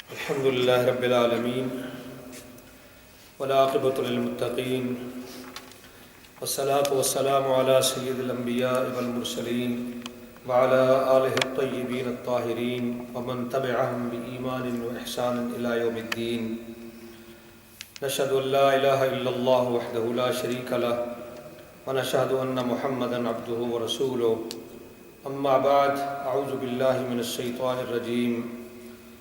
الحمد لله رب العالمين والعاقبة للمتقين والصلاة والسلام على سيد الأنبياء والمرسلين وعلى آله الطيبين الطاهرين ومن تبعهم بإيمان وإحسان إلى يوم الدين. نشهد أن لا إله إلا الله وحده لا شريك له ونشهد أن محمدا عبده ورسوله. أما بعد، أعوذ بالله من الشيطان الرجيم.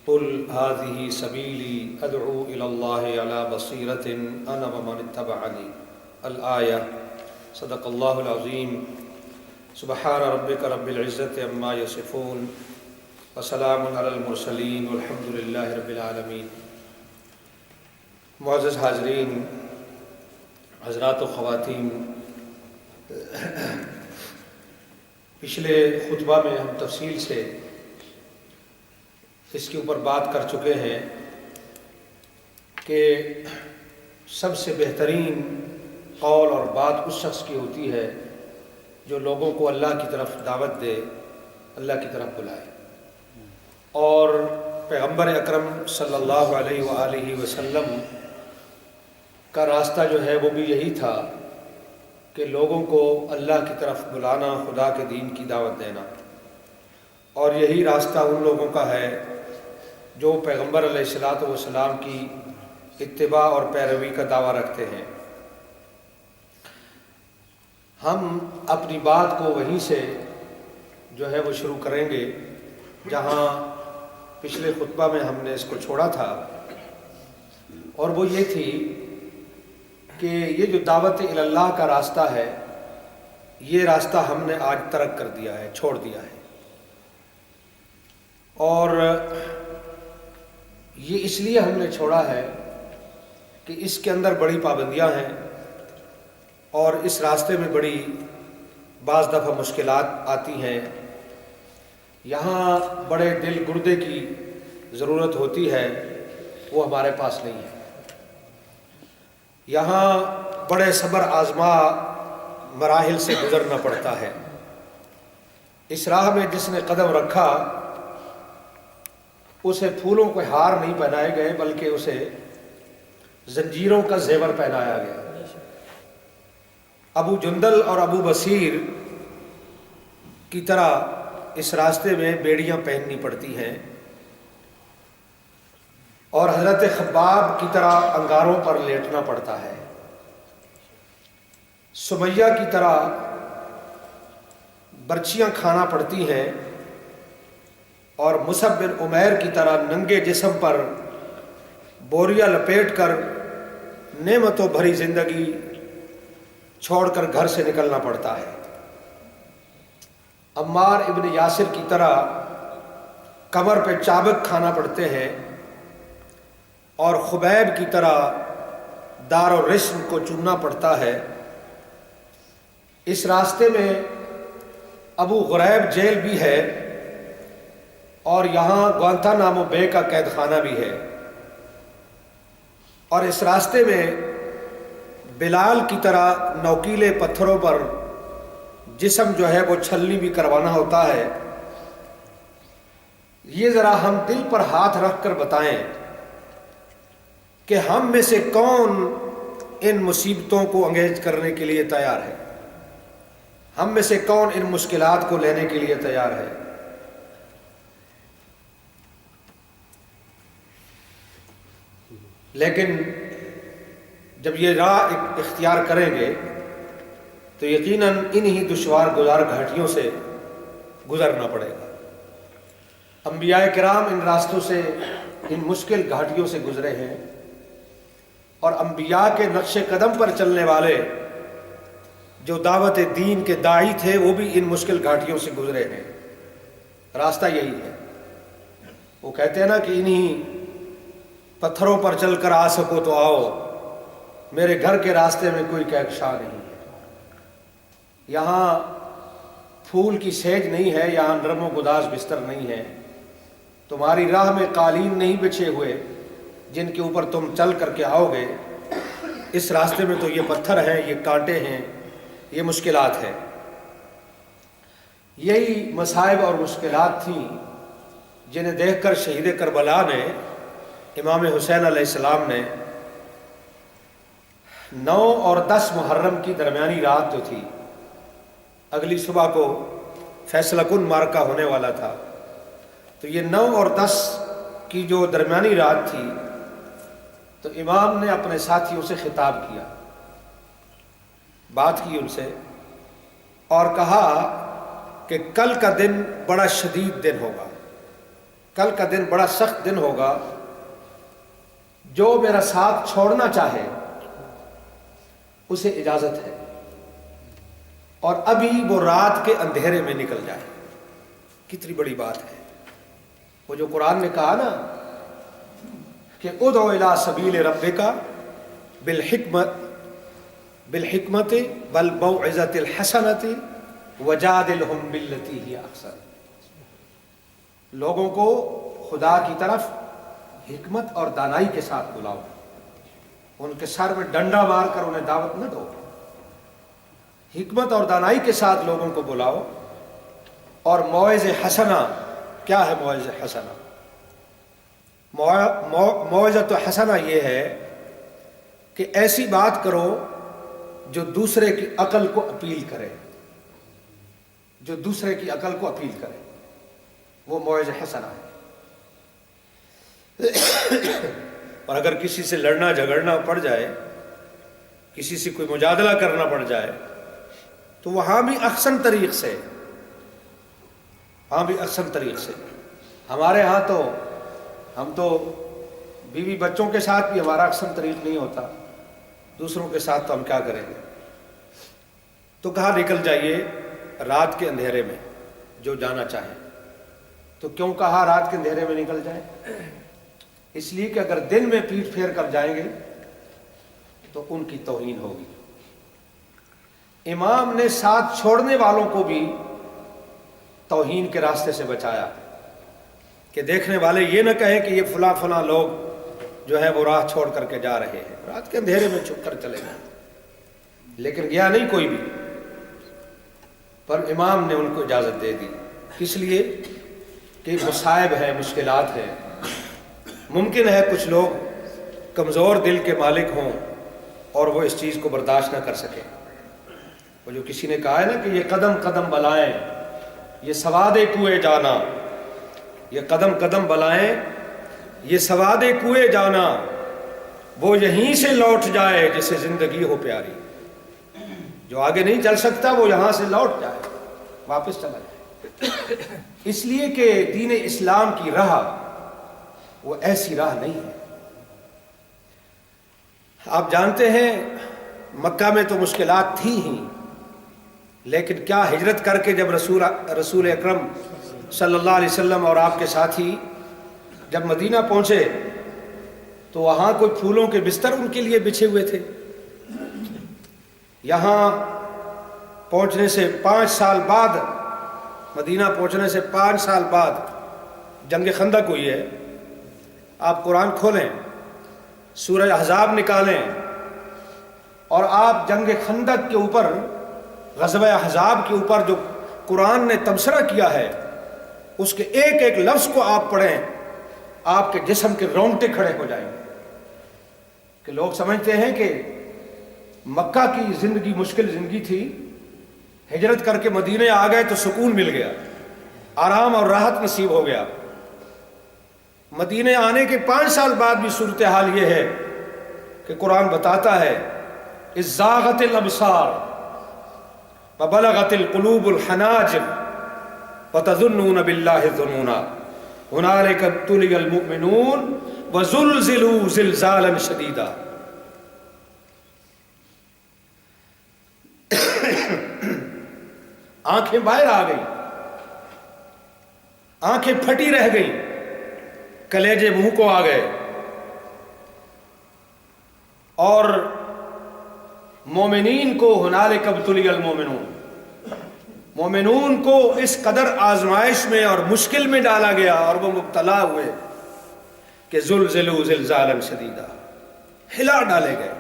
قل هذه سبيلي أدعو إلى الله على بصيرة أنا ومن اتبعني. الآية. صدق الله العظيم. سبحان ربك رب العزة عما يصفون وسلام على المرسلين والحمد لله رب العالمين. معزز حاضرین، حضرات و خواتین، پچھلے خطبہ میں ہم تفصیل سے اس کے اوپر بات کر چکے ہیں کہ سب سے بہترین قول اور بات اس شخص کی ہوتی ہے جو لوگوں کو اللہ کی طرف دعوت دے، اللہ کی طرف بلائے. اور پیغمبر اکرم صلی اللہ علیہ وآلہ وسلم کا راستہ جو ہے وہ بھی یہی تھا کہ لوگوں کو اللہ کی طرف بلانا، خدا کے دین کی دعوت دینا. اور یہی راستہ ان لوگوں کا ہے جو پیغمبر علیہ الصلاۃ والسلام کی اتباع اور پیروی کا دعویٰ رکھتے ہیں. ہم اپنی بات کو وہیں سے جو ہے وہ شروع کریں گے جہاں پچھلے خطبہ میں ہم نے اس کو چھوڑا تھا، اور وہ یہ تھی کہ یہ جو دعوت الی اللہ کا راستہ ہے، یہ راستہ ہم نے آج ترک کر دیا ہے، چھوڑ دیا ہے. اور یہ اس لیے ہم نے چھوڑا ہے کہ اس کے اندر بڑی پابندیاں ہیں اور اس راستے میں بڑی بعض دفعہ مشکلات آتی ہیں. یہاں بڑے دل گردے کی ضرورت ہوتی ہے، وہ ہمارے پاس نہیں ہے. یہاں بڑے صبر آزما مراحل سے گزرنا پڑتا ہے. اس راہ میں جس نے قدم رکھا اسے پھولوں کے ہار نہیں پہنائے گئے بلکہ اسے زنجیروں کا زیور پہنایا گیا. ابو جندل اور ابو بصیر کی طرح اس راستے میں بیڑیاں پہننی پڑتی ہیں، اور حضرت خباب کی طرح انگاروں پر لیٹنا پڑتا ہے. سمیہ کی طرح برچیاں کھانا پڑتی ہیں، اور مصعب بن عمیر کی طرح ننگے جسم پر بوریا لپیٹ کر نعمتوں بھری زندگی چھوڑ کر گھر سے نکلنا پڑتا ہے. عمار ابن یاسر کی طرح کمر پہ چابک کھانا پڑتے ہیں، اور خبیب کی طرح دار و رسم کو چننا پڑتا ہے. اس راستے میں ابو غریب جیل بھی ہے، اور یہاں گوانتانامو بے کا قید خانہ بھی ہے. اور اس راستے میں بلال کی طرح نوکیلے پتھروں پر جسم جو ہے وہ چھلنی بھی کروانا ہوتا ہے. یہ ذرا ہم دل پر ہاتھ رکھ کر بتائیں کہ ہم میں سے کون ان مصیبتوں کو انگیز کرنے کے لیے تیار ہے؟ ہم میں سے کون ان مشکلات کو لینے کے لیے تیار ہے؟ لیکن جب یہ راہ اختیار کریں گے تو یقیناً انہی دشوار گزار گھاٹیوں سے گزرنا پڑے گا. انبیاء کرام ان راستوں سے، ان مشکل گھاٹیوں سے گزرے ہیں، اور انبیاء کے نقش قدم پر چلنے والے جو دعوت دین کے داعی تھے وہ بھی ان مشکل گھاٹیوں سے گزرے ہیں. راستہ یہی ہے. وہ کہتے ہیں نا کہ انہی پتھروں پر چل کر آ سکو تو آؤ، میرے گھر کے راستے میں کوئی کہکشا نہیں ہے. یہاں پھول کی سیج نہیں ہے، یہاں نرم و گداز بستر نہیں ہے، تمہاری راہ میں قالین نہیں بچھے ہوئے جن کے اوپر تم چل کر کے آؤ گے. اس راستے میں تو یہ پتھر ہیں، یہ کانٹے ہیں، یہ مشکلات ہیں. یہی مصائب اور مشکلات تھیں جنہیں دیکھ کر شہید کربلا نے امام حسین علیہ السلام نے 9 اور 10 محرم کی درمیانی رات جو تھی، اگلی صبح کو فیصلہ کن معرکہ ہونے والا تھا، تو یہ 9 اور 10 کی جو درمیانی رات تھی، تو امام نے اپنے ساتھیوں سے خطاب کیا، بات کی ان سے اور کہا کہ کل کا دن بڑا شدید دن ہوگا، کل کا دن بڑا سخت دن ہوگا، جو میرا ساتھ چھوڑنا چاہے اسے اجازت ہے، اور ابھی وہ رات کے اندھیرے میں نکل جائے۔ کتنی بڑی بات ہے، وہ جو قرآن نے کہا نا کہ ادعو الی سبیل ربک بالحکمت والموعظۃ الحسنۃ وجادلہم باللتی ہی احسن، لوگوں کو خدا کی طرف حکمت اور دانائی کے ساتھ بلاؤ، ان کے سر میں ڈنڈا مار کر انہیں دعوت نہ دو، حکمت اور دانائی کے ساتھ لوگوں کو بلاؤ۔ اور موعظہ حسنہ، کیا ہے موعظہ حسنہ؟ موعظۃ حسنہ یہ ہے کہ ایسی بات کرو جو دوسرے کی عقل کو اپیل کرے، جو دوسرے کی عقل کو اپیل کرے، وہ موعظہ حسنہ ہے۔ اور اگر کسی سے لڑنا جھگڑنا پڑ جائے، کسی سے کوئی مجادلہ کرنا پڑ جائے، تو وہاں بھی احسن طریق سے، وہاں بھی احسن طریق سے۔ ہمارے ہاں تو ہم تو بیوی بچوں کے ساتھ بھی ہمارا احسن طریق نہیں ہوتا، دوسروں کے ساتھ تو ہم کیا کریں گے؟ تو کہا نکل جائیے رات کے اندھیرے میں جو جانا چاہے۔ تو کیوں کہا رات کے اندھیرے میں نکل جائے؟ اس لیے کہ اگر دن میں پیٹ پھیر کر جائیں گے تو ان کی توہین ہوگی۔ امام نے ساتھ چھوڑنے والوں کو بھی توہین کے راستے سے بچایا کہ دیکھنے والے یہ نہ کہیں کہ یہ فلاں فلاں لوگ جو ہے وہ راہ چھوڑ کر کے جا رہے ہیں، رات کے اندھیرے میں چھپ کر چلے گئے، لیکن گیا نہیں کوئی بھی، پر امام نے ان کو اجازت دے دی۔ اس لیے کہ مصائب ہے، مشکلات ہیں، ممکن ہے کچھ لوگ کمزور دل کے مالک ہوں اور وہ اس چیز کو برداشت نہ کر سکیں۔ وہ جو کسی نے کہا ہے نا کہ یہ قدم قدم بلائیں، یہ سواد کوئے جانا، یہ قدم قدم بلائیں، یہ سواد کوئے جانا، وہ یہیں سے لوٹ جائے جسے زندگی ہو پیاری۔ جو آگے نہیں چل سکتا وہ یہاں سے لوٹ جائے، واپس چلا جائے۔ اس لیے کہ دین اسلام کی راہ وہ ایسی راہ نہیں ہے۔ آپ جانتے ہیں مکہ میں تو مشکلات تھیں ہی، لیکن کیا ہجرت کر کے جب رسول اکرم صلی اللہ علیہ وسلم اور آپ کے ساتھی جب مدینہ پہنچے تو وہاں کوئی پھولوں کے بستر ان کے لیے بچھے ہوئے تھے۔ یہاں پہنچنے سے 5 سال بعد، مدینہ پہنچنے سے 5 سال بعد جنگ خندق ہوئی ہے۔ آپ قرآن کھولیں، سورہ احزاب نکالیں، اور آپ جنگ خندق کے اوپر، غزوہ احزاب کے اوپر جو قرآن نے تبصرہ کیا ہے، اس کے ایک ایک لفظ کو آپ پڑھیں، آپ کے جسم کے رونگٹے کھڑے ہو جائیں گے۔ کہ لوگ سمجھتے ہیں کہ مکہ کی زندگی مشکل زندگی تھی، ہجرت کر کے مدینے آ گئے تو سکون مل گیا، آرام اور راحت نصیب ہو گیا۔ مدینے آنے کے 5 سال بعد بھی صورتحال یہ ہے کہ قرآن بتاتا ہے اذ زاغت الابصار وبلغت القلوب الحناجر وتظنون باللہ الظنونا ہنالک ابتلی المؤمنون وزلزلوا زلزالا شدیدا۔ آنکھیں باہر آ گئی، آنکھیں پھٹی رہ گئی، کلیجے منہ کو آ گئے، اور مومنین کو ہنالک ابتلی المؤمنون، مومنون کو اس قدر آزمائش میں اور مشکل میں ڈالا گیا اور وہ مبتلا ہوئے کہ زلزلوا زلزالا شدیدا، ہلا ڈالے گئے،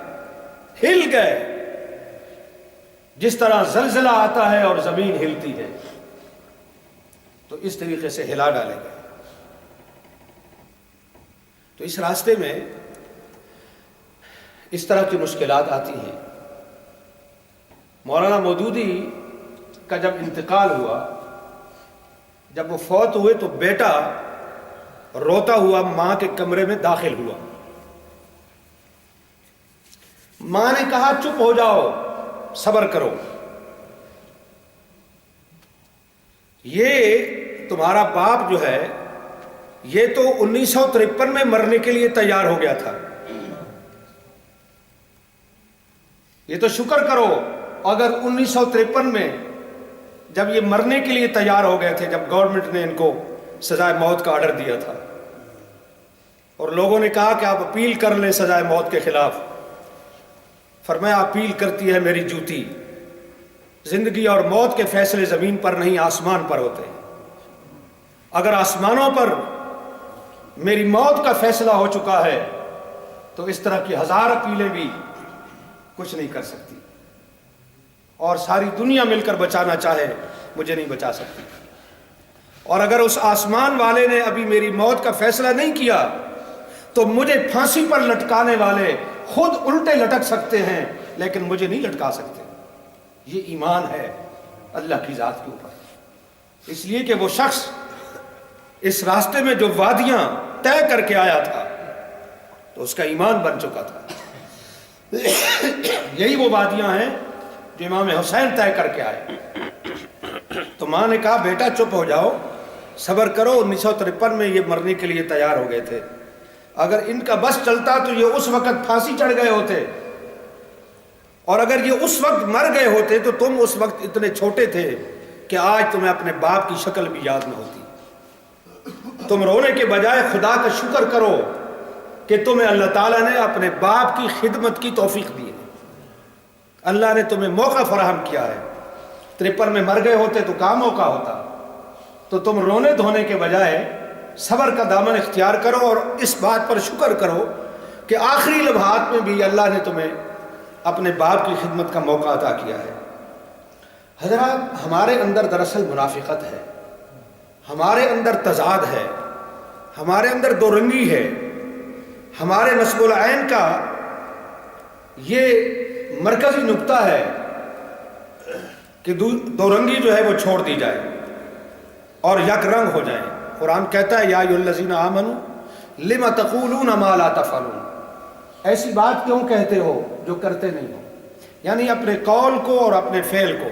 ہل گئے، جس طرح زلزلہ آتا ہے اور زمین ہلتی ہے، تو اس طریقے سے ہلا ڈالے گئے۔ تو اس راستے میں اس طرح کی مشکلات آتی ہیں۔ مولانا مودودی کا جب انتقال ہوا، جب وہ فوت ہوئے تو بیٹا روتا ہوا ماں کے کمرے میں داخل ہوا۔ ماں نے کہا چپ ہو جاؤ، صبر کرو، یہ تمہارا باپ جو ہے یہ تو 1953 میں مرنے کے لیے تیار ہو گیا تھا، یہ تو شکر کرو اگر 1953 میں جب یہ مرنے کے لیے تیار ہو گئے تھے، جب گورنمنٹ نے ان کو سزائے موت کا آرڈر دیا تھا اور لوگوں نے کہا کہ آپ اپیل کر لیں سزائے موت کے خلاف، فرمایا اپیل کرتی ہے میری جوتی، زندگی اور موت کے فیصلے زمین پر نہیں آسمان پر ہوتے ہیں، اگر آسمانوں پر میری موت کا فیصلہ ہو چکا ہے تو اس طرح کی 1000 اپیلیں بھی کچھ نہیں کر سکتی، اور ساری دنیا مل کر بچانا چاہے مجھے نہیں بچا سکتی، اور اگر اس آسمان والے نے ابھی میری موت کا فیصلہ نہیں کیا تو مجھے پھانسی پر لٹکانے والے خود الٹے لٹک سکتے ہیں لیکن مجھے نہیں لٹکا سکتے۔ یہ ایمان ہے اللہ کی ذات کے اوپر، اس لیے کہ وہ شخص اس راستے میں جو وادیاں طے کر کے آیا تھا تو اس کا ایمان بن چکا تھا۔ یہی وہ وادیاں ہیں جو امام حسین طے کر کے آئے۔ تو ماں نے کہا بیٹا چپ ہو جاؤ، صبر کرو، 1953 میں یہ مرنے کے لیے تیار ہو گئے تھے، اگر ان کا بس چلتا تو یہ اس وقت پھانسی چڑھ گئے ہوتے، اور اگر یہ اس وقت مر گئے ہوتے تو تم اس وقت اتنے چھوٹے تھے کہ آج تمہیں اپنے باپ کی شکل بھی یاد نہ ہوتی۔ تم رونے کے بجائے خدا کا شکر کرو کہ تمہیں اللہ تعالیٰ نے اپنے باپ کی خدمت کی توفیق دی ہے، اللہ نے تمہیں موقع فراہم کیا ہے۔ 53 میں مر گئے ہوتے تو کیا موقع ہوتا؟ تو تم رونے دھونے کے بجائے صبر کا دامن اختیار کرو اور اس بات پر شکر کرو کہ آخری لمحات میں بھی اللہ نے تمہیں اپنے باپ کی خدمت کا موقع عطا کیا ہے۔ حضرات، ہمارے اندر دراصل منافقت ہے، ہمارے اندر تضاد ہے، ہمارے اندر دو رنگی ہے، ہمارے نصب العین کا یہ مرکزی نقطہ ہے کہ دو رنگی جو ہے وہ چھوڑ دی جائے اور یک رنگ ہو جائے۔ قرآن کہتا ہے یا ایھا الذین آمنوا لم تقولون ما لا تفعلون، ایسی بات کیوں کہتے ہو جو کرتے نہیں ہو، یعنی اپنے قول کو اور اپنے فعل کو،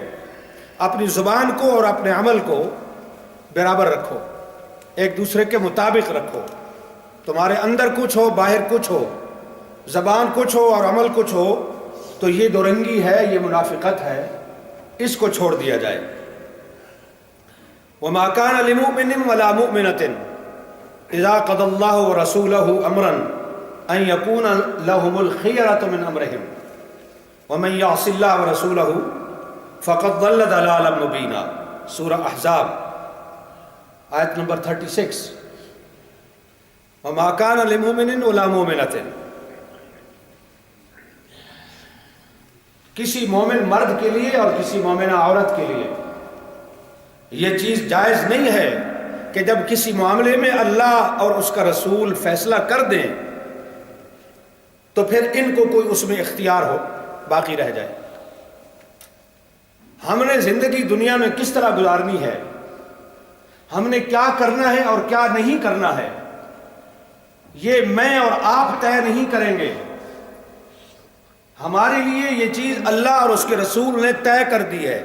اپنی زبان کو اور اپنے عمل کو برابر رکھو، ایک دوسرے کے مطابق رکھو، تمہارے اندر کچھ ہو باہر کچھ ہو، زبان کچھ ہو اور عمل کچھ ہو، تو یہ دو رنگی ہے، یہ منافقت ہے، اس کو چھوڑ دیا جائے۔ وَمَا كَانَ لِمُؤْمِنٍ وَلَا مُؤْمِنَةٍ إِذَا قَضَى اللَّهُ وَرَسُولُهُ أَمْرًا أَن يَكُونَ لَهُمُ الْخِيَرَةُ مِنْ أَمْرِهِمْ وَمَن يَعْصِ اللَّهَ وَرَسُولَهُ فَقَدْ ضَلَّ ضَلَالًا مُبِينًا، سورہ احزاب آیت نمبر 36۔ وَمَا كَانَ لِمُؤْمِنٍ وَلَا مُؤْمِنَةٍ، کسی مومن مرد کے لیے اور کسی مومنہ عورت کے لیے یہ چیز جائز نہیں ہے کہ جب کسی معاملے میں اللہ اور اس کا رسول فیصلہ کر دیں تو پھر ان کو کوئی اس میں اختیار ہو باقی رہ جائے۔ ہم نے زندگی دنیا میں کس طرح گزارنی ہے، ہم نے کیا کرنا ہے اور کیا نہیں کرنا ہے، یہ میں اور آپ طے نہیں کریں گے، ہمارے لیے یہ چیز اللہ اور اس کے رسول نے طے کر دی ہے،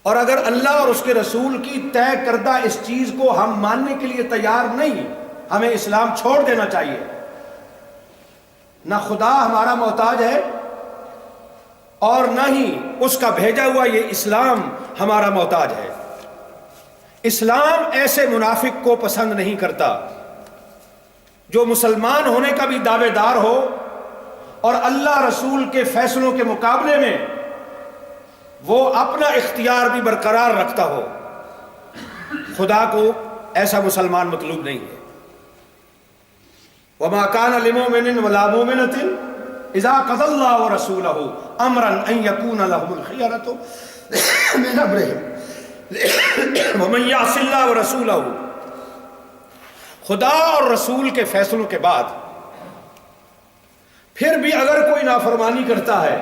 اور اگر اللہ اور اس کے رسول کی طے کردہ اس چیز کو ہم ماننے کے لیے تیار نہیں، ہمیں اسلام چھوڑ دینا چاہیے۔ نہ خدا ہمارا محتاج ہے اور نہ ہی اس کا بھیجا ہوا یہ اسلام ہمارا محتاج ہے۔ اسلام ایسے منافق کو پسند نہیں کرتا جو مسلمان ہونے کا بھی دعوے دار ہو اور اللہ رسول کے فیصلوں کے مقابلے میں وہ اپنا اختیار بھی برقرار رکھتا ہو۔ خدا کو ایسا مسلمان مطلوب نہیں ہے۔ وَمَا كَانَ لِمُؤْمِنٍ وَلَا مُؤْمِنَةٍ إِذَا قَضَى اللَّهُ وَرَسُولُهُ أَمْرًا أَن يَكُونَ لَهُمُ الْخِيَرَةُ مِنْ أَمْرِهِمْ وَمَن يَعْصِ اللَّهَ وَرَسُولَهُ خدا اور رسول کے فیصلوں کے بعد پھر بھی اگر کوئی نافرمانی کرتا ہے،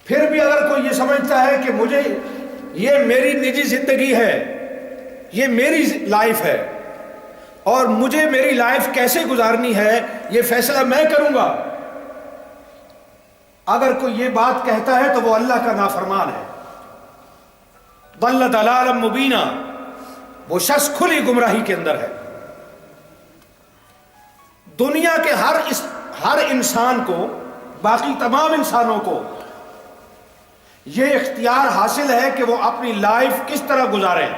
پھر بھی اگر کوئی یہ سمجھتا ہے کہ مجھے یہ میری نجی زندگی ہے، یہ میری لائف ہے اور مجھے میری لائف کیسے گزارنی ہے یہ فیصلہ میں کروں گا، اگر کوئی یہ بات کہتا ہے تو وہ اللہ کا نافرمان ہے، ضل ضلالا مبینا، وہ شخص کھلی گمراہی کے اندر ہے۔ دنیا کے ہر انسان کو، باقی تمام انسانوں کو یہ اختیار حاصل ہے کہ وہ اپنی لائف کس طرح گزاریں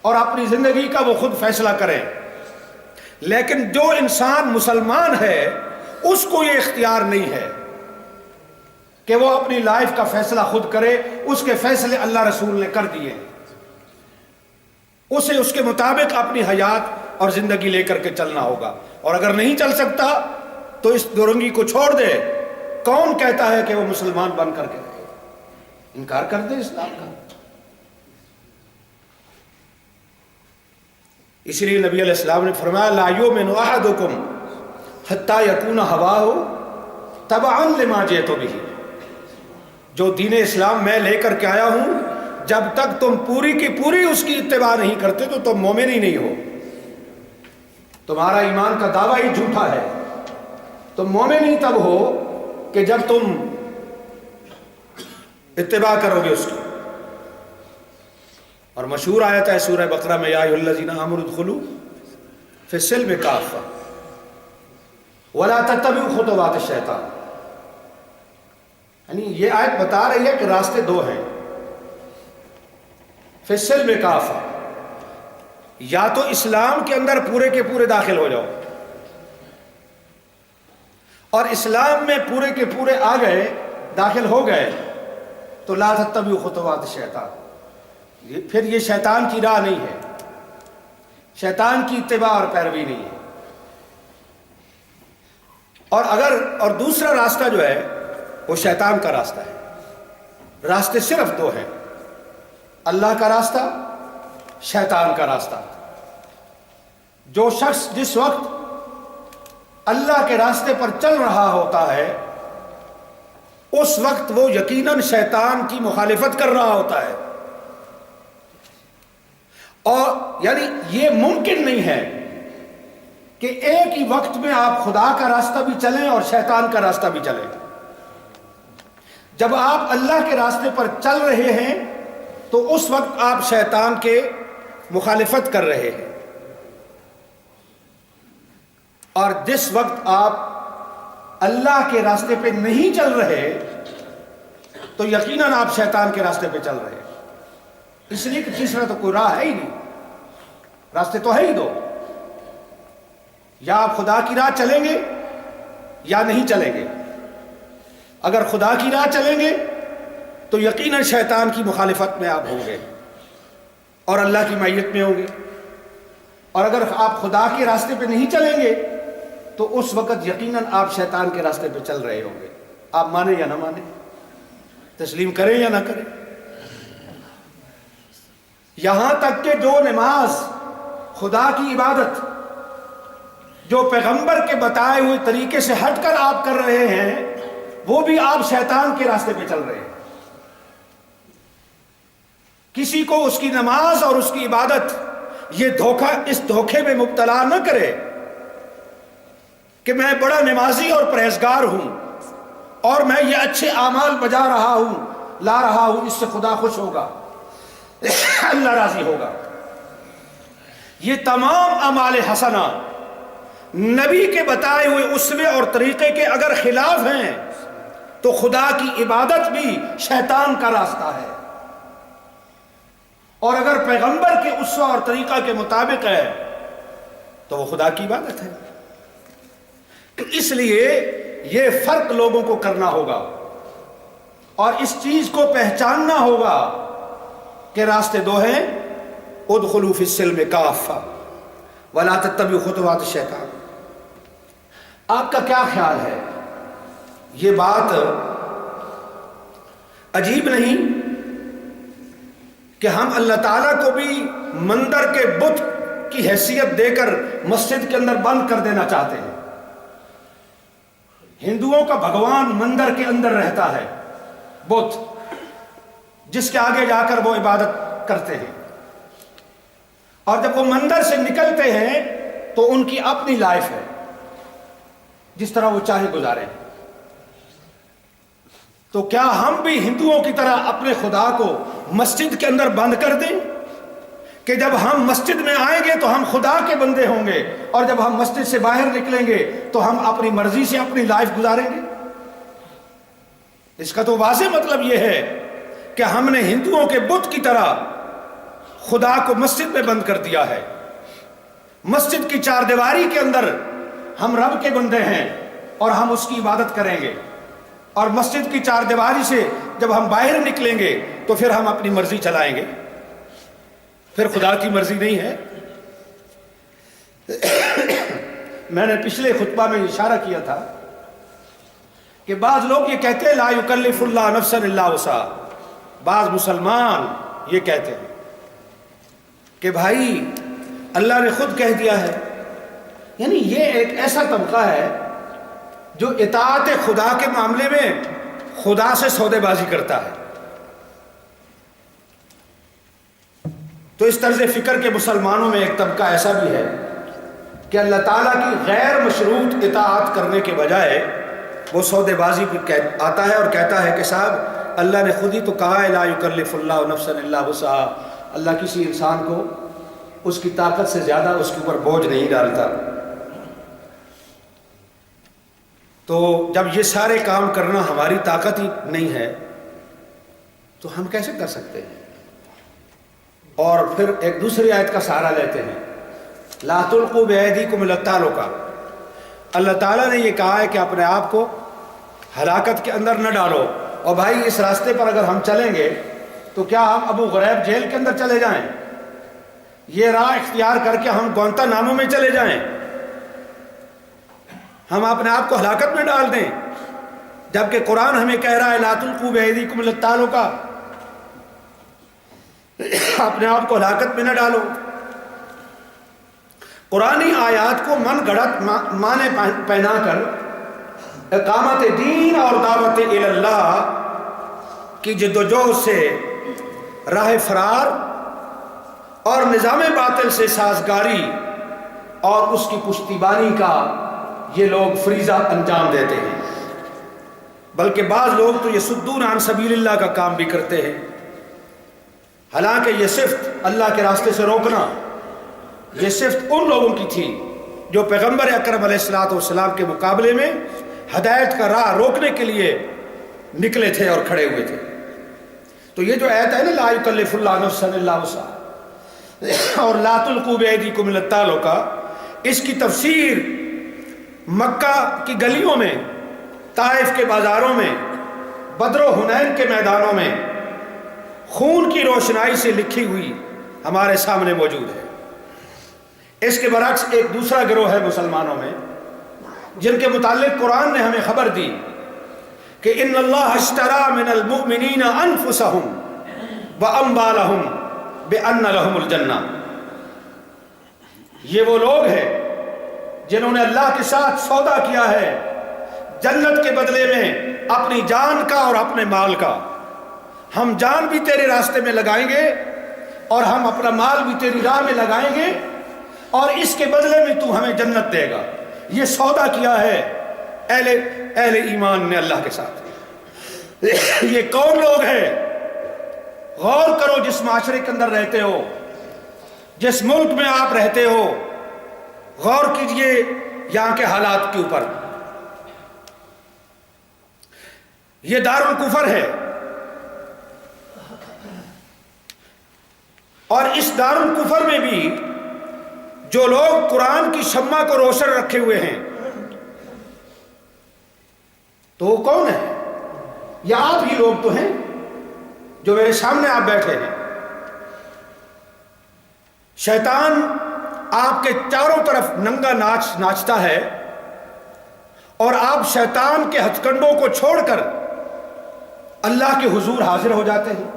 اور اپنی زندگی کا وہ خود فیصلہ کریں، لیکن جو انسان مسلمان ہے اس کو یہ اختیار نہیں ہے کہ وہ اپنی لائف کا فیصلہ خود کرے، اس کے فیصلے اللہ رسول نے کر دیے، اسے اس کے مطابق اپنی حیات اور زندگی لے کر کے چلنا ہوگا، اور اگر نہیں چل سکتا تو اس دورنگی کو چھوڑ دے۔ کون کہتا ہے کہ وہ مسلمان بن کر کے رہے؟ انکار کر دے اسلام کا۔ اس لیے نبی علیہ السلام نے فرمایا لا یؤمن احدکم حتی یکون ہواہ تبعا لما جئت بہ، جو دین اسلام میں لے کر کے آیا ہوں جب تک تم پوری کی پوری اس کی اتباع نہیں کرتے تو تم مومن ہی نہیں ہو، تمہارا ایمان کا دعویٰ ہی جھوٹا ہے۔ تم مومن ہی تب ہو کہ جب تم اتباع کرو گے اس کی۔ اور مشہور آیت ہے سورہ بقرہ میں یا ایھا الذین آمنوا ادخلوا فی السلم کافہ ولا تتبعوا خطوات الشیطان، یعنی یہ آیت بتا رہی ہے کہ راستے دو ہیں، فی السلم کافہ، یا تو اسلام کے اندر پورے کے پورے داخل ہو جاؤ، اور اسلام میں پورے کے پورے آ گئے، داخل ہو گئے تو لا تتبعوا خطوات الشیطان، پھر یہ شیطان کی راہ نہیں ہے، شیطان کی اتباع اور پیروی نہیں ہے۔ اور دوسرا راستہ جو ہے وہ شیطان کا راستہ ہے۔ راستے صرف دو ہیں، اللہ کا راستہ، شیطان کا راستہ۔ جو شخص جس وقت اللہ کے راستے پر چل رہا ہوتا ہے اس وقت وہ یقیناً شیطان کی مخالفت کر رہا ہوتا ہے، اور یعنی یہ ممکن نہیں ہے کہ ایک ہی وقت میں آپ خدا کا راستہ بھی چلیں اور شیطان کا راستہ بھی چلیں۔ جب آپ اللہ کے راستے پر چل رہے ہیں تو اس وقت آپ شیطان کے مخالفت کر رہے ہیں، اور جس وقت آپ اللہ کے راستے پہ نہیں چل رہے تو یقیناً آپ شیطان کے راستے پہ چل رہے ہیں، اس لیے کہ تیسرا تو کوئی راہ ہے ہی نہیں، راستے تو ہے ہی دو، یا آپ خدا کی راہ چلیں گے یا نہیں چلیں گے۔ اگر خدا کی راہ چلیں گے تو یقیناً شیطان کی مخالفت میں آپ ہوں گے اور اللہ کی معیت میں ہوں گے، اور اگر آپ خدا کے راستے پہ نہیں چلیں گے تو اس وقت یقیناً آپ شیطان کے راستے پہ چل رہے ہوں گے، آپ مانیں یا نہ مانیں، تسلیم کریں یا نہ کریں۔ یہاں تک کہ جو نماز، خدا کی عبادت جو پیغمبر کے بتائے ہوئے طریقے سے ہٹ کر آپ کر رہے ہیں وہ بھی آپ شیطان کے راستے پہ چل رہے ہیں۔ کسی کو اس کی نماز اور اس کی عبادت اس دھوکے میں مبتلا نہ کرے کہ میں بڑا نمازی اور پرہیزگار ہوں اور میں یہ اچھے اعمال بجا رہا ہوں، لا رہا ہوں، اس سے خدا خوش ہوگا، اللہ راضی ہوگا۔ یہ تمام اعمال حسنہ نبی کے بتائے ہوئے اسوے اور طریقے کے اگر خلاف ہیں تو خدا کی عبادت بھی شیطان کا راستہ ہے، اور اگر پیغمبر کے اسوہ اور طریقہ کے مطابق ہے تو وہ خدا کی عبادت ہے۔ تو اس لیے یہ فرق لوگوں کو کرنا ہوگا اور اس چیز کو پہچاننا ہوگا کہ راستے دو ہیں، ادخلوا فی السلم کافہ ولا تتبعوا خطوات الشیطان۔ آپ کا کیا خیال ہے؟ یہ بات عجیب نہیں کہ ہم اللہ تعالیٰ کو بھی مندر کے بت کی حیثیت دے کر مسجد کے اندر بند کر دینا چاہتے ہیں۔ ہندوؤں کا بھگوان مندر کے اندر رہتا ہے، بت، جس کے آگے جا کر وہ عبادت کرتے ہیں، اور جب وہ مندر سے نکلتے ہیں تو ان کی اپنی لائف ہے، جس طرح وہ چاہے گزارے۔ تو کیا ہم بھی ہندوؤں کی طرح اپنے خدا کو مسجد کے اندر بند کر دیں کہ جب ہم مسجد میں آئیں گے تو ہم خدا کے بندے ہوں گے، اور جب ہم مسجد سے باہر نکلیں گے تو ہم اپنی مرضی سے اپنی لائف گزاریں گے؟ اس کا تو واضح مطلب یہ ہے کہ ہم نے ہندوؤں کے بت کی طرح خدا کو مسجد میں بند کر دیا ہے۔ مسجد کی چار دیواری کے اندر ہم رب کے بندے ہیں اور ہم اس کی عبادت کریں گے، اور مسجد کی چار دیواری سے جب ہم باہر نکلیں گے تو پھر ہم اپنی مرضی چلائیں گے، پھر خدا کی مرضی نہیں ہے۔ میں نے پچھلے خطبہ میں اشارہ کیا تھا کہ بعض لوگ یہ کہتے ہیں لا یکلف اللہ نفسا الا وسعها، بعض مسلمان یہ کہتے ہیں کہ بھائی اللہ نے خود کہہ دیا ہے، یعنی یہ ایک ایسا طبقہ ہے جو اطاعت خدا کے معاملے میں خدا سے سودے بازی کرتا ہے۔ تو اس طرز فکر کے مسلمانوں میں ایک طبقہ ایسا بھی ہے کہ اللہ تعالیٰ کی غیر مشروط اطاعت کرنے کے بجائے وہ سودے بازی پہ آتا ہے اور کہتا ہے کہ صاحب اللہ نے خود ہی تو کہا ہے لا یکلف اللہ نفسا الا وسعها، اللہ کسی انسان کو اس کی طاقت سے زیادہ اس کے اوپر بوجھ نہیں ڈالتا۔ تو جب یہ سارے کام کرنا ہماری طاقت ہی نہیں ہے تو ہم کیسے کر سکتے ہیں؟ اور پھر ایک دوسری آیت کا سہارا لیتے ہیں، لا تلقوا بأیدیکم الی التہلکہ، اللہ تعالیٰ نے یہ کہا ہے کہ اپنے آپ کو ہلاکت کے اندر نہ ڈالو۔ اور بھائی اس راستے پر اگر ہم چلیں گے تو کیا ہم ابو غریب جیل کے اندر چلے جائیں؟ یہ راہ اختیار کر کے ہم گوانتانامو میں چلے جائیں؟ ہم اپنے آپ کو ہلاکت میں ڈال دیں؟ جبکہ قرآن ہمیں کہہ رہا ہے لا تلقوا بأیدیکم الی التہلکہ، اپنے آپ کو ہلاکت میں نہ ڈالو۔ قرآنی آیات کو من گھڑت معنی پہنا کر اقامت دین اور دعوت الی اللہ کی جدوجہد سے راہ فرار اور نظام باطل سے سازگاری اور اس کی پشتیبانی کا یہ لوگ فریضہ انجام دیتے ہیں۔ بلکہ بعض لوگ تو یہ صدون عن سبیل اللہ کا کام بھی کرتے ہیں، حالانکہ یہ صفت اللہ کے راستے سے روکنا یہ صفت ان لوگوں کی تھی جو پیغمبر اکرم علیہ الصلوۃ والسلام کے مقابلے میں ہدایت کا راہ روکنے کے لیے نکلے تھے اور کھڑے ہوئے تھے۔ تو یہ جو آیت ہے نا لا یکلف اللہ نفسا الا وسعها اور لا تلقوا بأیدیکم الی التہلکہ، اس کی تفسیر مکہ کی گلیوں میں، طائف کے بازاروں میں، بدر و حنین کے میدانوں میں خون کی روشنائی سے لکھی ہوئی ہمارے سامنے موجود ہے۔ اس کے برعکس ایک دوسرا گروہ ہے مسلمانوں میں جن کے متعلق قرآن نے ہمیں خبر دی کہ ان اللہ اشترى من المؤمنین انفسهم واموالهم بان لهم الجنہ، یہ وہ لوگ ہیں جنہوں نے اللہ کے ساتھ سودا کیا ہے جنت کے بدلے میں اپنی جان کا اور اپنے مال کا۔ ہم جان بھی تیرے راستے میں لگائیں گے اور ہم اپنا مال بھی تیری راہ میں لگائیں گے، اور اس کے بدلے میں تو ہمیں جنت دے گا۔ یہ سودا کیا ہے اہل ایمان نے اللہ کے ساتھ۔ یہ کون لوگ ہیں؟ غور کرو، جس معاشرے کے اندر رہتے ہو، جس ملک میں آپ رہتے ہو، غور کیجئے یہاں کے حالات کے اوپر۔ یہ دارالکفر ہے، اور اس دارالکفر میں بھی جو لوگ قرآن کی شمع کو روشن رکھے ہوئے ہیں تو وہ کون ہے؟ یہ آپ ہی لوگ تو ہیں جو میرے سامنے آپ بیٹھے ہیں۔ شیطان آپ کے چاروں طرف ننگا ناچ ناچتا ہے اور آپ شیطان کے ہتھ کنڈوں کو چھوڑ کر اللہ کے حضور حاضر ہو جاتے ہیں۔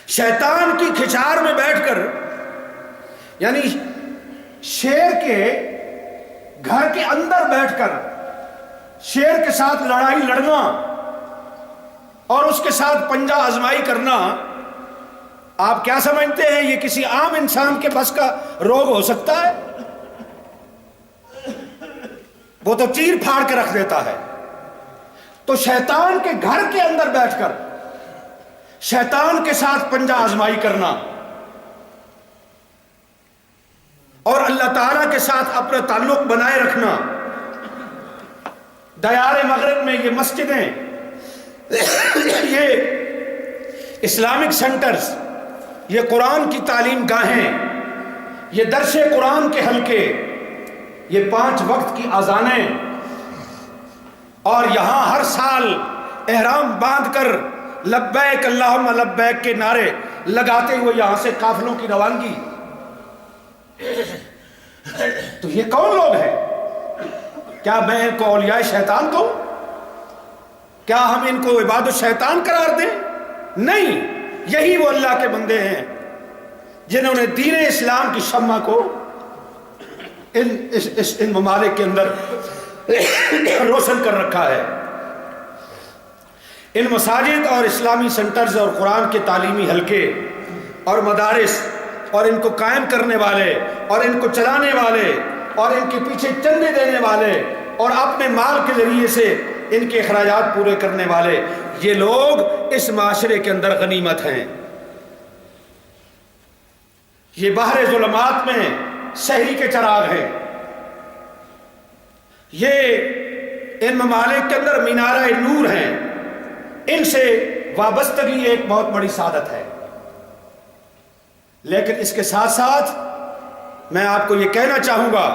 شیطان کی کھچار میں بیٹھ کر، یعنی شیر کے گھر کے اندر بیٹھ کر شیر کے ساتھ لڑائی لڑنا اور اس کے ساتھ پنجہ آزمائی کرنا، آپ کیا سمجھتے ہیں یہ کسی عام انسان کے بس کا روگ ہو سکتا ہے؟ وہ تو چیر پھاڑ کے رکھ دیتا ہے۔ تو شیطان کے گھر کے اندر بیٹھ کر شیطان کے ساتھ پنجہ آزمائی کرنا اور اللہ تعالیٰ کے ساتھ اپنا تعلق بنائے رکھنا، دیار مغرب میں یہ مسجدیں، یہ اسلامک سینٹرز، یہ قرآن کی تعلیم گاہیں، یہ درس قرآن کے حلقے، یہ 5 وقت کی اذانیں، اور یہاں ہر سال احرام باندھ کر لبیک اللہم لبیک کے نعرے لگاتے ہوئے یہاں سے قافلوں کی روانگی، تو یہ کون لوگ ہیں؟ کیا میں ان کو اولیاء شیطان کہوں؟ کیا ہم ان کو عباد الشیطان قرار دیں؟ نہیں، یہی وہ اللہ کے بندے ہیں جنہوں نے دین اسلام کی شمع کو ان ممالک کے اندر روشن کر رکھا ہے۔ ان مساجد اور اسلامی سینٹرز اور قرآن کے تعلیمی حلقے اور مدارس اور ان کو قائم کرنے والے اور ان کو چلانے والے اور ان کے پیچھے چندے دینے والے اور اپنے مال کے ذریعے سے ان کے اخراجات پورے کرنے والے، یہ لوگ اس معاشرے کے اندر غنیمت ہیں۔ یہ بحر ظلمات میں شہری کے چراغ ہیں، یہ ان ممالک کے اندر مینارہ نور ہیں، ان سے وابستگی ایک بہت بڑی سعادت ہے۔ لیکن اس کے ساتھ ساتھ میں آپ کو یہ کہنا چاہوں گا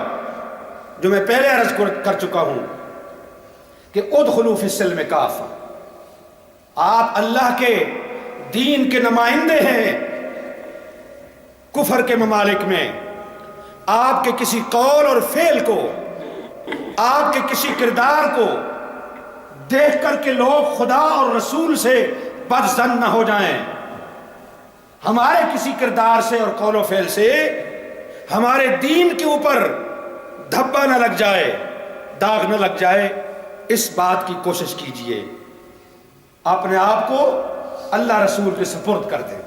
جو میں پہلے عرض کر چکا ہوں کہ ادخلوا فی السلم کافہ، آپ اللہ کے دین کے نمائندے ہیں۔ کفر کے ممالک میں آپ کے کسی قول اور فعل کو، آپ کے کسی کردار کو دیکھ کر کے لوگ خدا اور رسول سے بدظن نہ ہو جائیں، ہمارے کسی کردار سے اور قول و فعل سے ہمارے دین کے اوپر دھبا نہ لگ جائے، داغ نہ لگ جائے، اس بات کی کوشش کیجئے۔ اپنے آپ کو اللہ رسول کے سپرد کر دیں،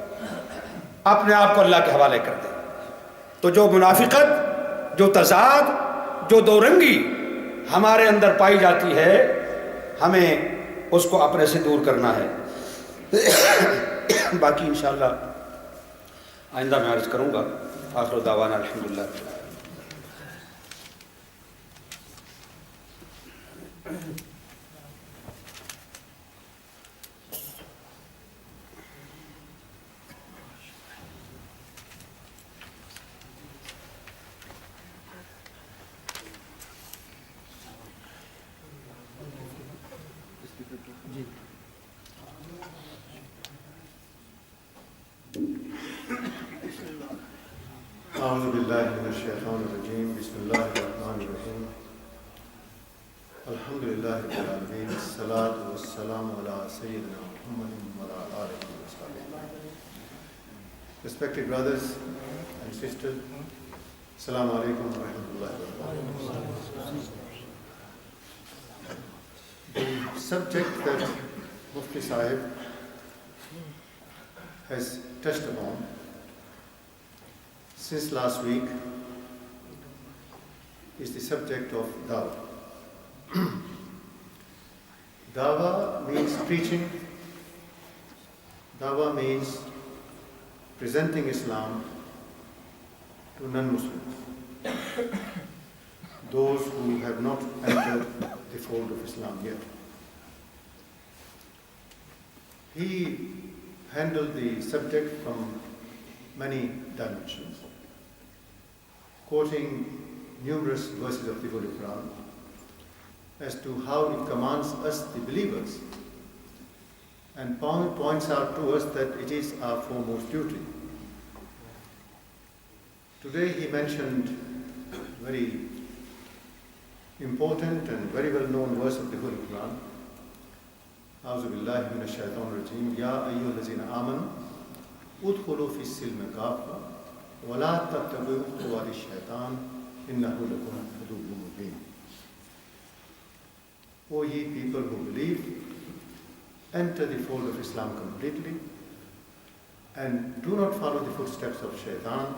اپنے آپ کو اللہ کے حوالے کر دیں۔ تو جو منافقت، جو تضاد، جو دو رنگی ہمارے اندر پائی جاتی ہے، ہمیں اس کو اپنے سے دور کرنا ہے۔ باقی انشاءاللہ آئندہ میں عرض کروں گا۔ آخر دعوانا الحمدللہ۔ اعوذ باللہ من الشیطان الرجیم، بسم اللہ الرحمن الرحیم، الحمدللہ رب العالمین، الصلاۃ والسلام علی سیدنا محمد وعلی آلہ وصحبہ۔ Respected brothers and sisters, Assalamu alaikum wa rahmatullahi wa barakatuh. The subject that Mufti Sahib has touched upon since last week is the subject of dawah. Dawah means preaching. Dawah means presenting Islam to non-Muslims, those who have not entered the fold of Islam yet. He handled the subject from many dimensions, quoting numerous verses of the Holy Quran as to how it commands us, the believers, and points out to us that it is our foremost duty. Today he mentioned very important and very well-known verse of the Holy Quran. A'udhu billahi minash shaitanir rajeem. Ya ayyuhallazina amanu ادخلوا فی السلم کافہ ولا تتبعوا خطوات الشیطان انہ لکم عدو مبین. O ye people who believe, enter the fold of Islam completely and do not follow the footsteps of Shaitan,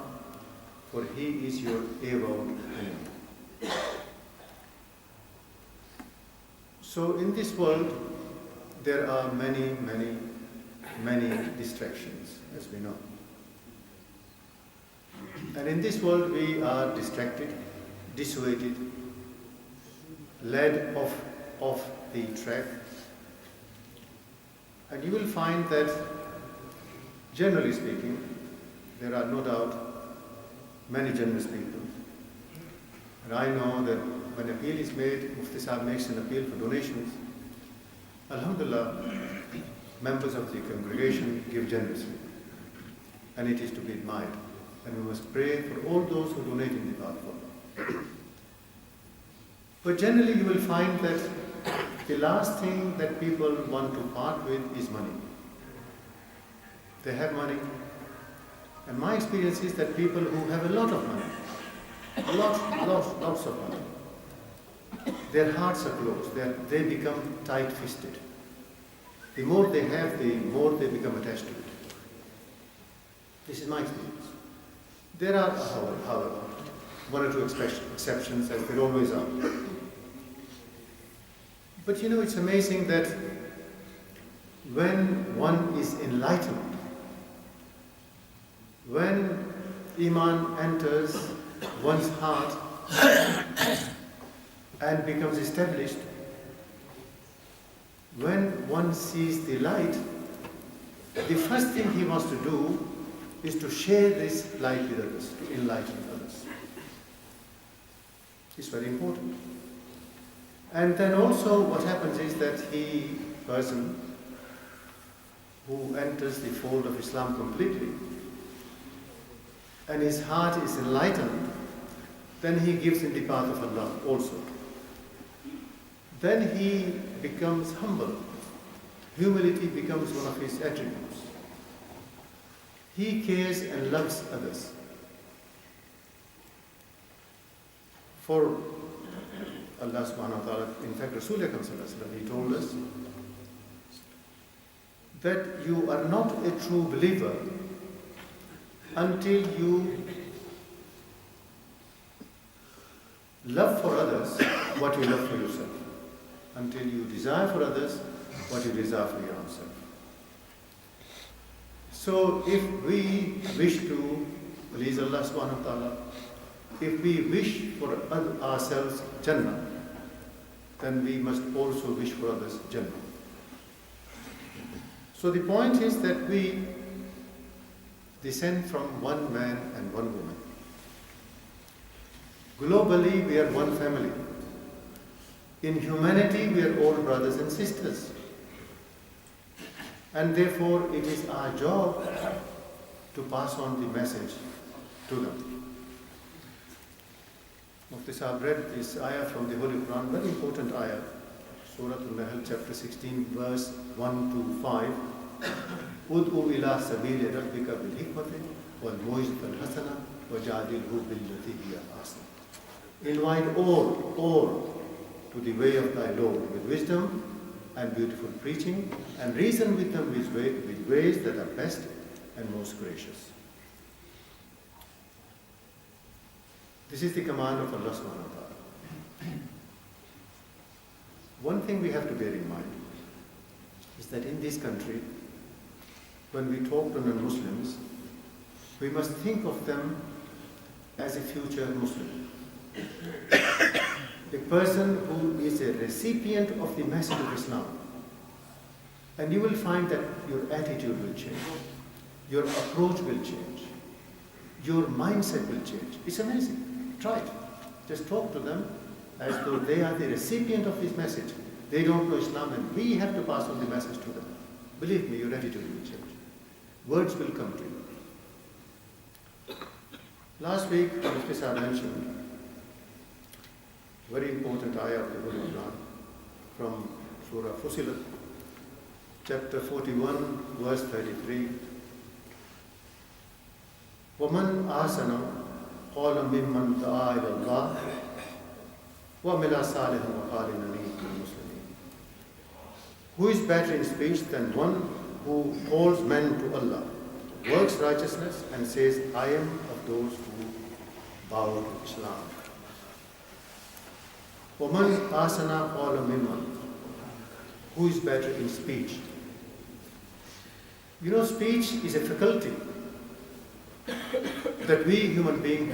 for he is your avowed enemy. So in this world, there are many, many, many distractions, as we know. And in this world, we are distracted, dissuaded, led off the track. And you will find that, generally speaking, there are no doubt many generous people. And I know that when appeal is made, Mufti Sahib makes an appeal for donations. Alhamdulillah, members of the congregation give generously. And it is to be admired. And we must pray for all those who donate in the path of Allah. But generally you will find that the last thing that people want to part with is money. They have money. And my experience is that people who have a lot of money, lots of money, their hearts are closed. They become tight-fisted. The more they have, the more they become attached to it. This is my experience. There are, however, one or two exceptions, as there always are. But you know, it's amazing that when one is enlightened, when Iman enters one's heart and becomes established, when one sees the light, the first thing he wants to do is to share this light with others, to enlighten others. It's very important. And then also what happens is that person who enters the fold of Islam completely and his heart is enlightened, then he gives in the path of Allah also. Then he becomes humble. Humility becomes one of his attributes. He cares and loves others. For Allah subhanahu wa ta'ala, in fact Rasul Akram sallallahu alaihi wasallam, he told us that you are not a true believer until you love for others what you love for yourself. Until you desire for others what you desire for yourself. So if we wish to please Allah subhanahu wa ta'ala, if we wish for ourselves Jannah, then we must also wish for others Jannah. So the point is that we descend from one man and one woman. Globally, we are one family. In humanity, we are all brothers and sisters. And therefore, it is our job to pass on the message to them. Mufti Sahib read this ayah from the Holy Quran, very important ayah, Surah Al-Nahl, chapter 16, verse 1 to 5. Ud'u ila sabili rabbika bil hikmati wal maw'izati al hasana wajadilhu billati hiya ahsan. Invite all to the way of thy Lord with wisdom and beautiful preaching, and reason with them with ways that are best and most gracious. This is the command of Allah subhanahu wa ta'ala. One thing we have to bear in mind is that in this country, when we talk to non-Muslims, we must think of them as a future Muslim. A person who is a recipient of the message of Islam. And you will find that your attitude will change. Your approach will change. Your mindset will change. It's amazing. Try it. Just talk to them as though they are the recipient of this message. They don't know Islam and we have to pass on the message to them. Believe me, your attitude will change. Words will come to you. Last week, Mufti Sahib mentioned very important ayah of the Holy Quran from Surah Fussilat, chapter 41, verse 33. وَمَنْ آسَنَ قَوْلًا مِمَّنْ دَعَا إِلَى اللَّهِ وَعَمِلَ صَالِحًا وَقَالَ إِنَّنِي مِنَ الْمُسْلِمِينَ. Who is better in speech than one who calls men to Allah, works righteousness, and says, I am of those who bow to Islam. وَمَنْ آسَنَ قَوْلًا مِمَّنْ. Who is better in speech? You know, speech is a faculty that we human beings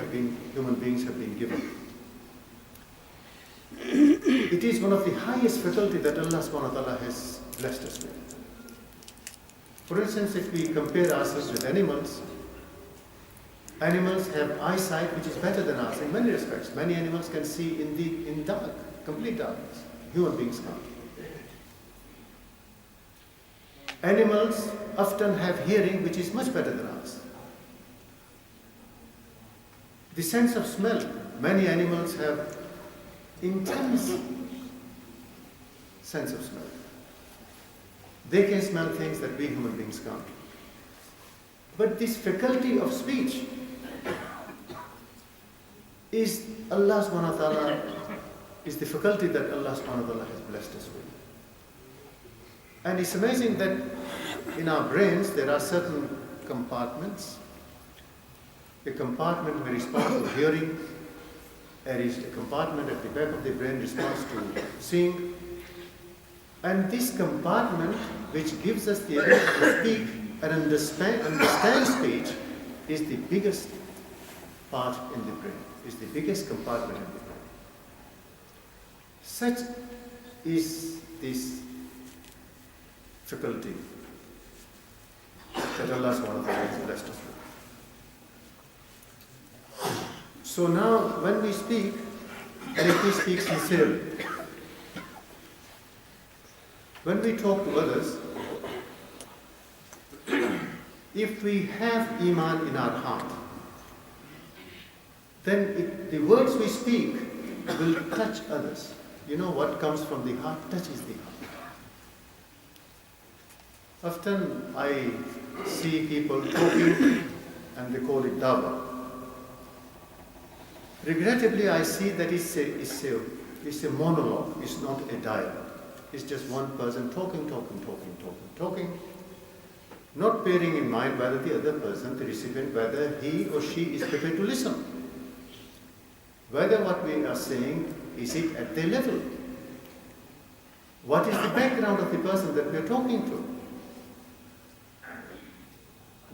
have been given. It is one of the highest faculty that Allah subhanahu wa ta'ala has blessed us with. For instance, if we compare ourselves with animals, animals have eyesight which is better than ours in many respects. Many animals can see in dark, complete darkness. Human beings can't. Animals often have hearing which is much better than ours. The sense of smell, many animals have intense sense of smell. They can smell things that we human beings can't. But this faculty of speech is Allah subhanahu wa ta'ala, is the faculty that Allah subhanahu wa ta'ala has blessed us with. And it's amazing that in our brains there are certain compartments. A compartment may respond to hearing, there is a compartment at the back of the brain responds to seeing, and this compartment which gives us the ability to speak and understand speech is the biggest part in the brain, is the biggest compartment in the brain. Such is this faculty that Allah subhanahu wa ta'ala has blessed us with. So now when we speak, and if we speak sincerely, when we talk to others, if we have Iman in our heart, then the words we speak will touch others. You know what comes from the heart touches the heart. Often I see people talking and they call it dawah. Regrettably, I see that it's a monologue, it's not a dialogue. It's just one person talking, not bearing in mind whether the other person, the recipient, whether he or she is prepared to listen. Whether what we are saying, is it at their level? What is the background of the person that we are talking to?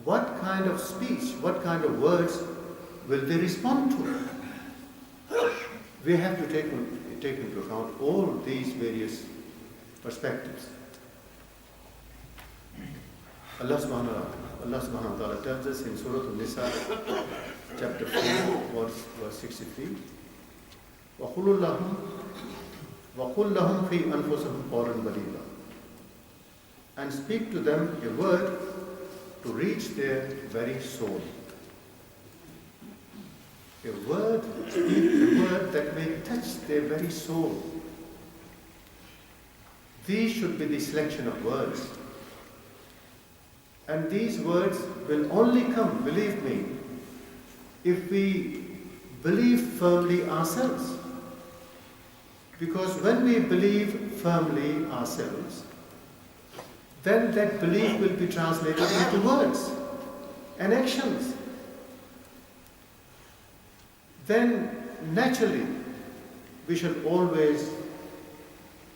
What kind of speech, what kind of words will they respond to? We have to take into account all these various perspectives. Allah subhanahu wa ta'ala tells us in Surah An-Nisa, chapter 4, verse 63, وَقُلُّ لَهُمْ فِي أَنفُسِهِمْ قَوْلًا بَلِيغًا. And speak to them a word to reach their very soul. A word that may touch their very soul. These should be the selection of words. And these words will only come, believe me, if we believe firmly ourselves. Because when we believe firmly ourselves, then that belief will be translated into words and actions. Then naturally we shall always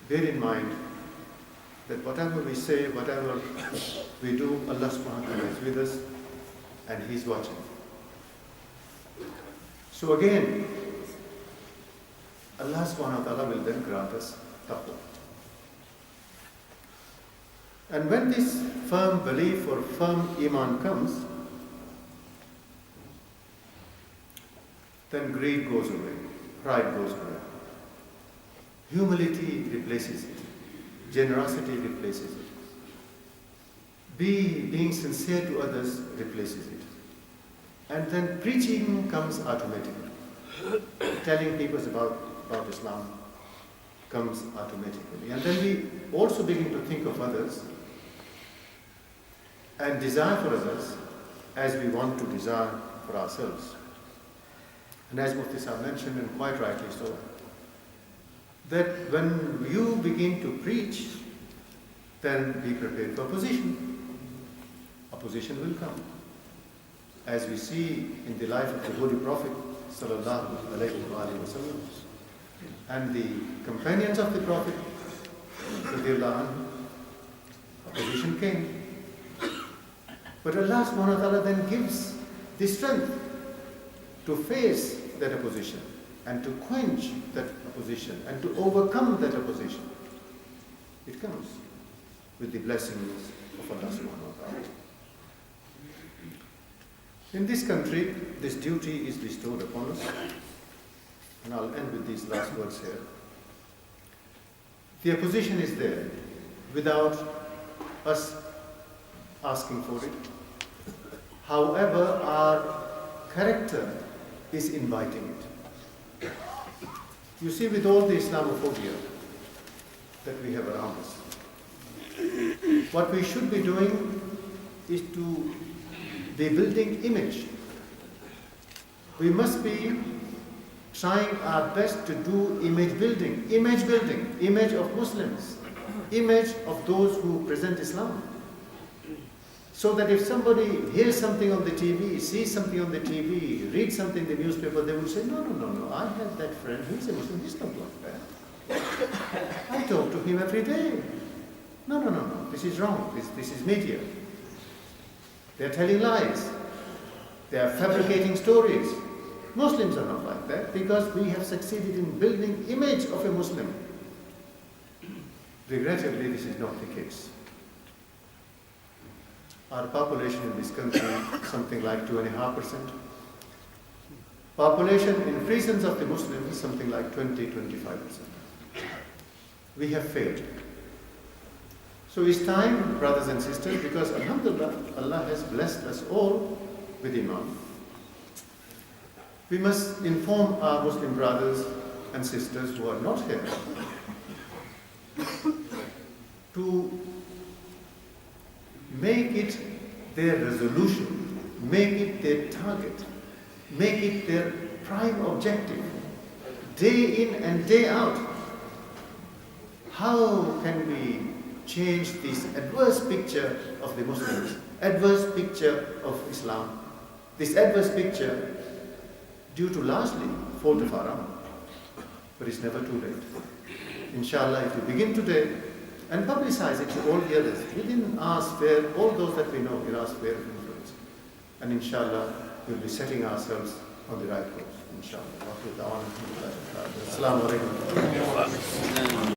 bear in mind that whatever we say, whatever we do, Allah subhanahu wa ta'ala is with us and He's watching. So again, Allah subhanahu wa ta'ala will then grant us taqwa. And when this firm belief or firm iman comes, then greed goes away, pride goes away. Humility replaces it. Generosity replaces it. Being sincere to others replaces it. And then preaching comes automatically. Telling people about Islam comes automatically. And then we also begin to think of others and desire for others as we want to desire for ourselves. And as Mufti Sahib mentioned, and quite rightly so, that when you begin to preach, then be prepared for opposition. Opposition will come. As we see in the life of the Holy Prophet sallallahu alaihi wasallam and the companions of the Prophet, opposition came. But Allah subhanahu wa ta'ala then gives the strength to face that opposition and to quench that opposition and to overcome that opposition. It comes with the blessings of Allah subhanahu wa ta'ala. In this country, this duty is bestowed upon us, and I'll end with these last words here. The opposition is there without us asking for it. However, our character is inviting it. You see, with all the Islamophobia that we have around us, what we should be doing is to be building image. We must be trying our best to do image building, image of Muslims, image of those who present Islam. So that if somebody hears something on the TV, sees something on the TV, reads something in the newspaper, they will say, no, I have that friend, he's a Muslim, he's not like that. I talk to him every day. No, this is wrong, this is media. They are telling lies. They are fabricating stories. Muslims are not like that because we have succeeded in building image of a Muslim. Regrettably, this is not the case. Our population in this country is something like 2.5%. Population in prisons of the Muslims is something like 20-25%. We have failed. So it's time, brothers and sisters, because alhamdulillah, Allah has blessed us all with Iman. We must inform our Muslim brothers and sisters who are not here to make it their resolution, make it their target, make it their prime objective, day in and day out. How can we change this adverse picture of the Muslims, adverse picture of Islam, this adverse picture due to largely fault of our own? But it's never too late. Inshallah, if we begin today and publicize it to all the others within our sphere, all those that we know in our sphere of influence, and inshallah, we'll be setting ourselves on the right course. Inshallah. Assalamu alaikum.